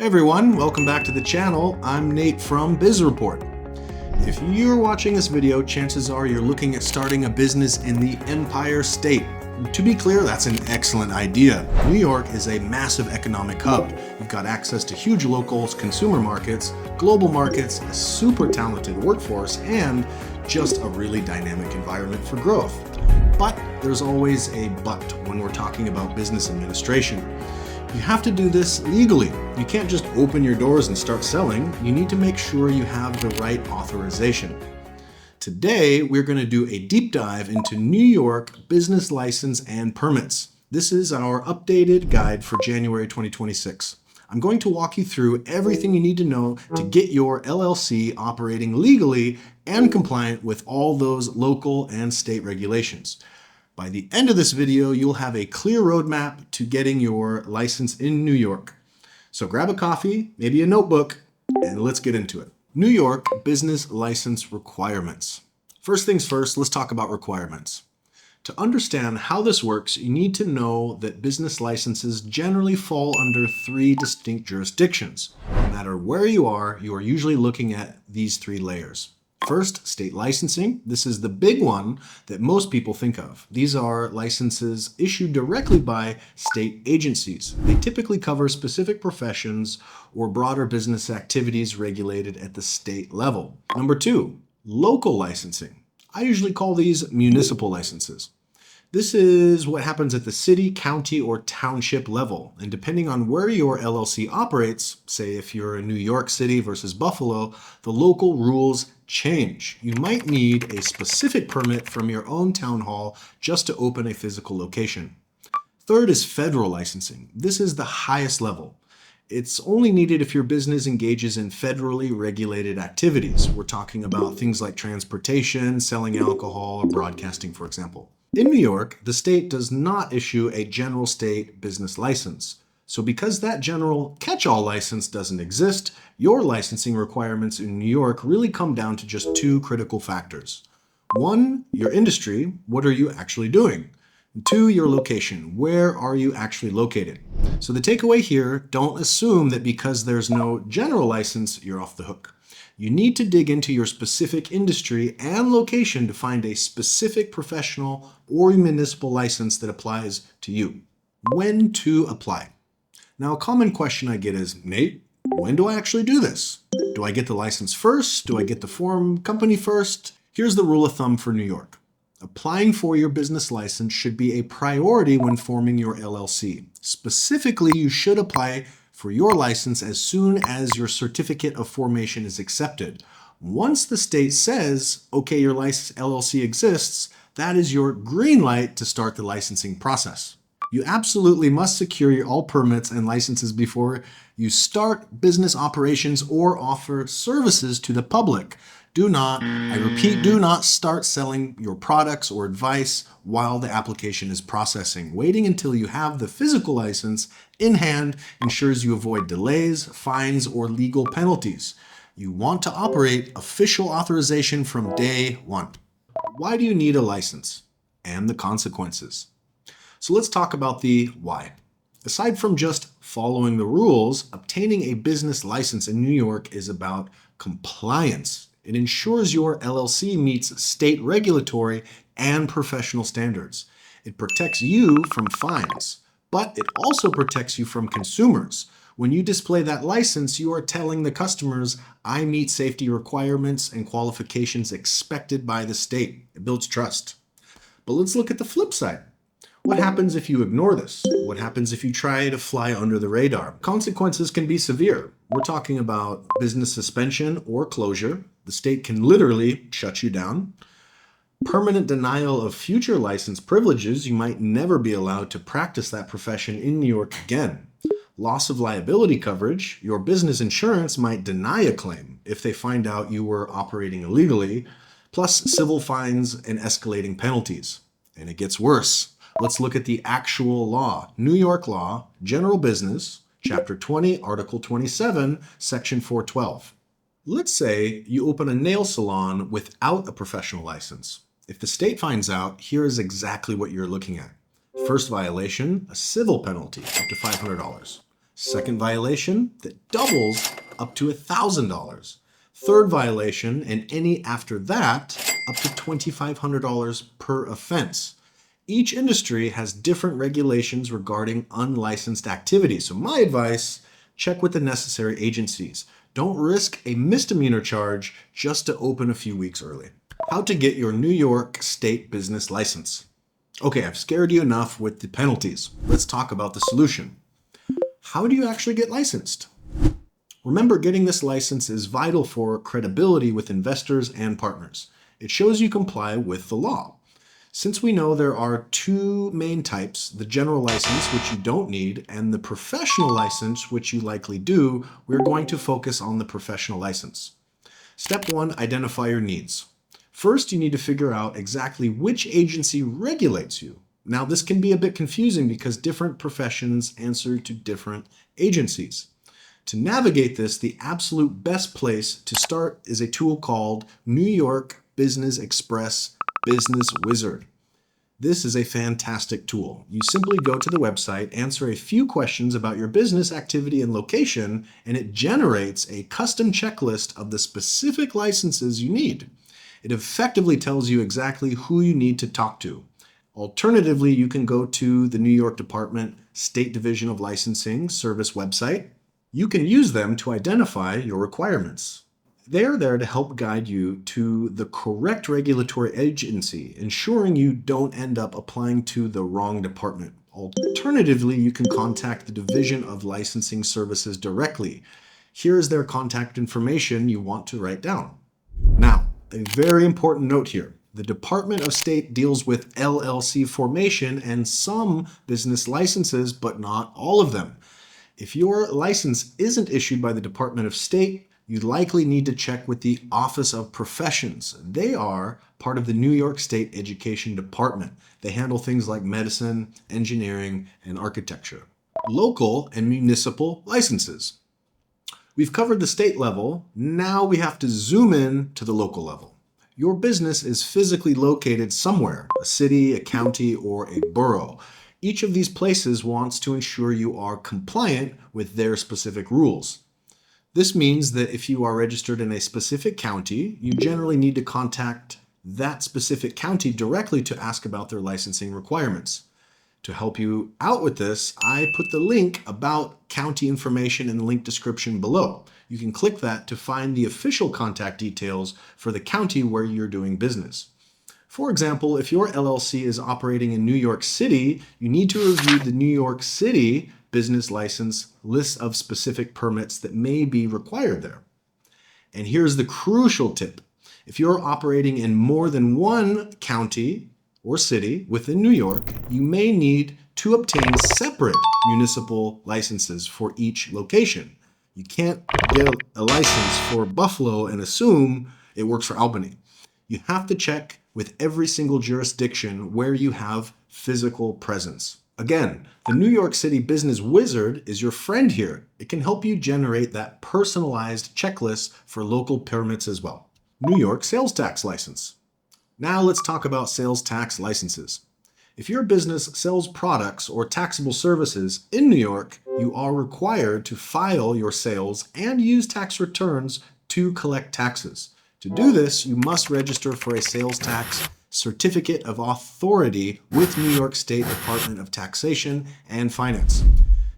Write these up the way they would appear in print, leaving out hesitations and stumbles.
Hey everyone, welcome back to the channel. I'm Nate from Bizreport. If you're watching this video, chances are you're looking at starting a business in the Empire State. To be clear, that's an excellent idea. New York is a massive economic hub. You've got access to huge local consumer markets, global markets, a super talented workforce, and just a really dynamic environment for growth. But there's always a but when we're talking about business administration. You have to do this legally. You can't just open your doors and start selling. You need to make sure you have the right authorization. Today, we're going to do a deep dive into New York business license and permits. This is our updated guide for January 2026. I'm going to walk you through everything you need to know to get your LLC operating legally and compliant with all those local and state regulations. By the end of this video, you'll have a clear roadmap to getting your license in New York. So grab a coffee, maybe a notebook, and let's get into it. New York business license requirements. First things first, let's talk about requirements. To understand how this works, you need to know that business licenses generally fall under three distinct jurisdictions. No matter where you are usually looking at these three layers. First, state licensing. This is the big one that most people think of. These are licenses issued directly by state agencies. They typically cover specific professions or broader business activities regulated at the state level. Number two, local licensing. I usually call these municipal licenses. This is what happens at the city, county, or township level. And depending on where your LLC operates, say if you're in New York City versus Buffalo, the local rules change. You might need a specific permit from your own town hall just to open a physical location. Third is federal licensing. This is the highest level. It's only needed if your business engages in federally regulated activities. We're talking about things like transportation, selling alcohol, or broadcasting, for example. In New York, the state does not issue a general state business license. So because that general catch-all license doesn't exist, your licensing requirements in New York really come down to just two critical factors. One, your industry. What are you actually doing? And two, your location. Where are you actually located? So the takeaway here, don't assume that because there's no general license, you're off the hook. You need to dig into your specific industry and location to find a specific professional or municipal license that applies to you. When to apply? Now, a common question I get is, Nate, when do I actually do this? Do I get the license first? Do I get the form company first? Here's the rule of thumb for New York. Applying for your business license should be a priority when forming your LLC. Specifically, you should apply for your license as soon as your certificate of formation is accepted. Once the state says, okay, your LLC exists, that is your green light to start the licensing process. You absolutely must secure all permits and licenses before you start business operations or offer services to the public. I repeat, do not start selling your products or advice while the application is processing. Waiting until you have the physical license in hand ensures you avoid delays, fines, or legal penalties. You want to operate official authorization from day one. Why do you need a license? And the consequences. So let's talk about the why. Aside from just following the rules, obtaining a business license in New York is about compliance. It ensures your LLC meets state regulatory and professional standards. It protects you from fines, but it also protects you from consumers. When you display that license, you are telling the customers, I meet safety requirements and qualifications expected by the state. It builds trust. But let's look at the flip side. What happens if you ignore this? What happens if you try to fly under the radar? Consequences can be severe. We're talking about business suspension or closure. The state can literally shut you down. Permanent denial of future license privileges. You might never be allowed to practice that profession in New York again. Loss of liability coverage. Your business insurance might deny a claim if they find out you were operating illegally, plus civil fines and escalating penalties. And it gets worse. Let's look at the actual law. New York law, general business, Chapter 20, Article 27, Section 412. Let's say you open a nail salon without a professional license. If the state finds out, here is exactly what you're looking at. First violation, a civil penalty, up to $500. Second violation, that doubles up to $1,000. Third violation, and any after that, up to $2,500 per offense. Each industry has different regulations regarding unlicensed activities. So my advice, check with the necessary agencies. Don't risk a misdemeanor charge just to open a few weeks early. How to get your New York State business license. Okay, I've scared you enough with the penalties. Let's talk about the solution. How do you actually get licensed? Remember, getting this license is vital for credibility with investors and partners. It shows you comply with the law. Since we know there are two main types, the general license, which you don't need, and the professional license, which you likely do, we're going to focus on the professional license. Step 1, identify your needs. First, you need to figure out exactly which agency regulates you. Now, this can be a bit confusing because different professions answer to different agencies. To navigate this, the absolute best place to start is a tool called New York Business Express Business Wizard. This is a fantastic tool. You simply go to the website, answer a few questions about your business activity and location, and it generates a custom checklist of the specific licenses you need. It effectively tells you exactly who you need to talk to. Alternatively, you can go to the New York Department State Division of Licensing Service website. You can use them to identify your requirements. They are there to help guide you to the correct regulatory agency, ensuring you don't end up applying to the wrong department. Alternatively, you can contact the Division of Licensing Services directly. Here is their contact information you want to write down. Now, a very important note here. The Department of State deals with LLC formation and some business licenses, but not all of them. If your license isn't issued by the Department of State, you likely need to check with the Office of Professions. They are part of the New York State Education Department. They handle things like medicine, engineering, and architecture. Local and municipal licenses. We've covered the state level. Now we have to zoom in to the local level. Your business is physically located somewhere, a city, a county, or a borough. Each of these places wants to ensure you are compliant with their specific rules. This means that if you are registered in a specific county, you generally need to contact that specific county directly to ask about their licensing requirements. To help you out with this, I put the link about county information in the link description below. You can click that to find the official contact details for the county where you're doing business. For example, if your LLC is operating in New York City, you need to review the New York City business license list of specific permits that may be required there. And here's the crucial tip. If you're operating in more than one county or city within New York, you may need to obtain separate municipal licenses for each location. You can't get a license for Buffalo and assume it works for Albany. You have to check with every single jurisdiction where you have physical presence. Again, the New York City Business Wizard is your friend here. It can help you generate that personalized checklist for local permits as well. New York Sales Tax License. Now let's talk about sales tax licenses. If your business sells products or taxable services in New York, you are required to file your sales and use tax returns to collect taxes. To do this, you must register for a sales tax certificate of authority with New York State Department of Taxation and Finance.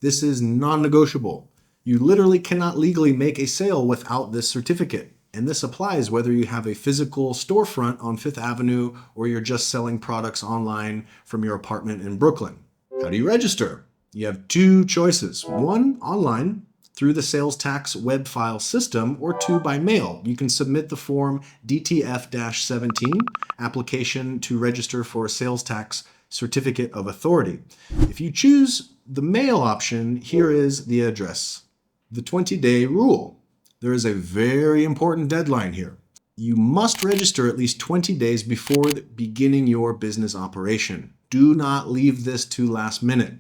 This is non-negotiable. You literally cannot legally make a sale without this certificate. And this applies whether you have a physical storefront on Fifth Avenue or you're just selling products online from your apartment in Brooklyn. How do you register? You have two choices. One, online through the sales tax web file system, or two, by mail. You can submit the form DTF-17, application to register for a sales tax certificate of authority. If you choose the mail option, here is the address. The 20-day rule. There is a very important deadline here. You must register at least 20 days before beginning your business operation. Do not leave this to last minute.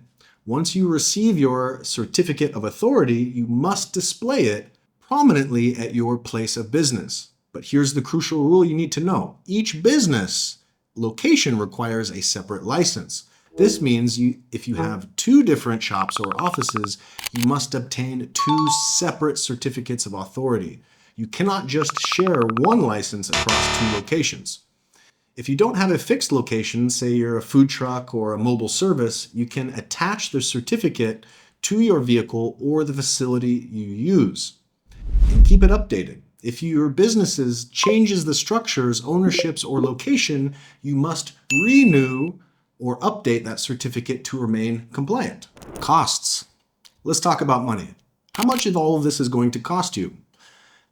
Once you receive your certificate of authority, you must display it prominently at your place of business. But here's the crucial rule you need to know. Each business location requires a separate license. This means if you have two different shops or offices, you must obtain two separate certificates of authority. You cannot just share one license across two locations. If you don't have a fixed location, say you're a food truck or a mobile service, you can attach the certificate to your vehicle or the facility you use. And keep it updated. If your business changes the structures, ownerships, or location, you must renew or update that certificate to remain compliant. Costs. Let's talk about money. How much of all of this is going to cost you?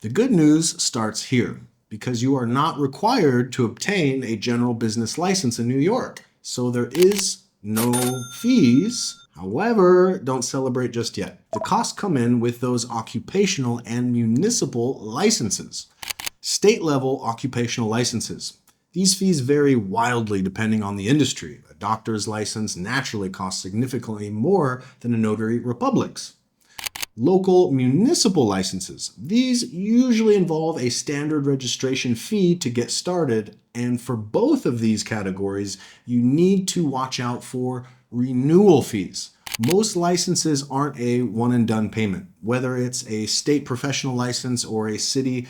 The good news starts here, because you are not required to obtain a general business license in New York. So there is no fees. However, don't celebrate just yet. The costs come in with those occupational and municipal licenses. State-level occupational licenses. These fees vary wildly depending on the industry. A doctor's license naturally costs significantly more than a notary public's. Local municipal licenses. These usually involve a standard registration fee to get started, and for both of these categories, you need to watch out for renewal fees. Most licenses aren't a one-and-done payment. Whether it's a state professional license or a city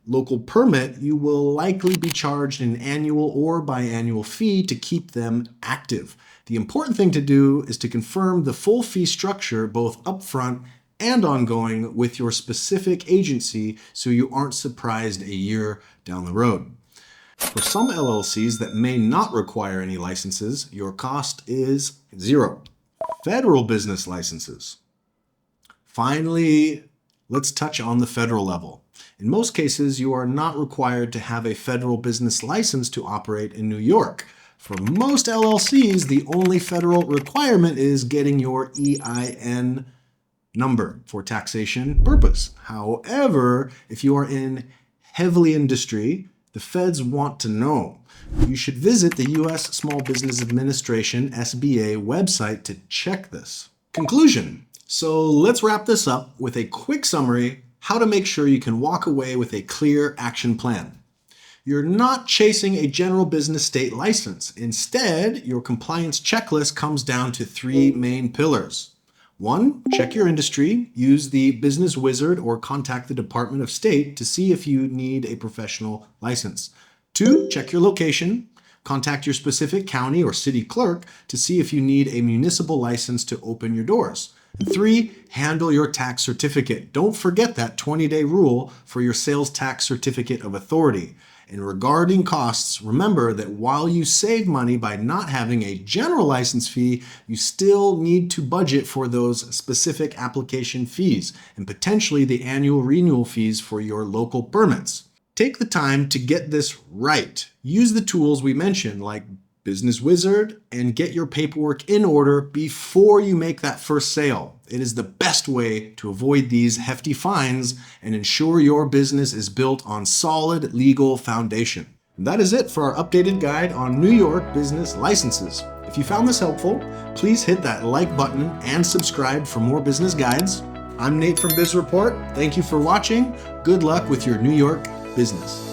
local permit, you will likely be charged an annual or biannual fee to keep them active. The important thing to do is to confirm the full fee structure both upfront and ongoing with your specific agency so you aren't surprised a year down the road. For some LLCs that may not require any licenses, your cost is zero. Federal business licenses. Finally, let's touch on the federal level. In most cases, you are not required to have a federal business license to operate in New York. For most LLCs, the only federal requirement is getting your EIN number for taxation purpose. However, if you are in heavy industry, the feds want to know. You should visit the U.S. Small Business Administration, SBA website to check this. Conclusion. So let's wrap this up with a quick summary, how to make sure you can walk away with a clear action plan. You're not chasing a general business state license. Instead, your compliance checklist comes down to three main pillars. 1, check your industry. Use the Business Wizard or contact the Department of State to see if you need a professional license. 2, check your location. Contact your specific county or city clerk to see if you need a municipal license to open your doors. 3, handle your tax certificate. Don't forget that 20-day rule for your sales tax certificate of authority. And regarding costs, remember that while you save money by not having a general license fee, you still need to budget for those specific application fees and potentially the annual renewal fees for your local permits. Take the time to get this right. Use the tools we mentioned like Business Wizard and get your paperwork in order before you make that first sale. It is the best way to avoid these hefty fines and ensure your business is built on solid legal foundation. And that is it for our updated guide on New York business licenses. If you found this helpful, please hit that like button and subscribe for more business guides. I'm Nate from Bizreport. Thank you for watching. Good luck with your New York business.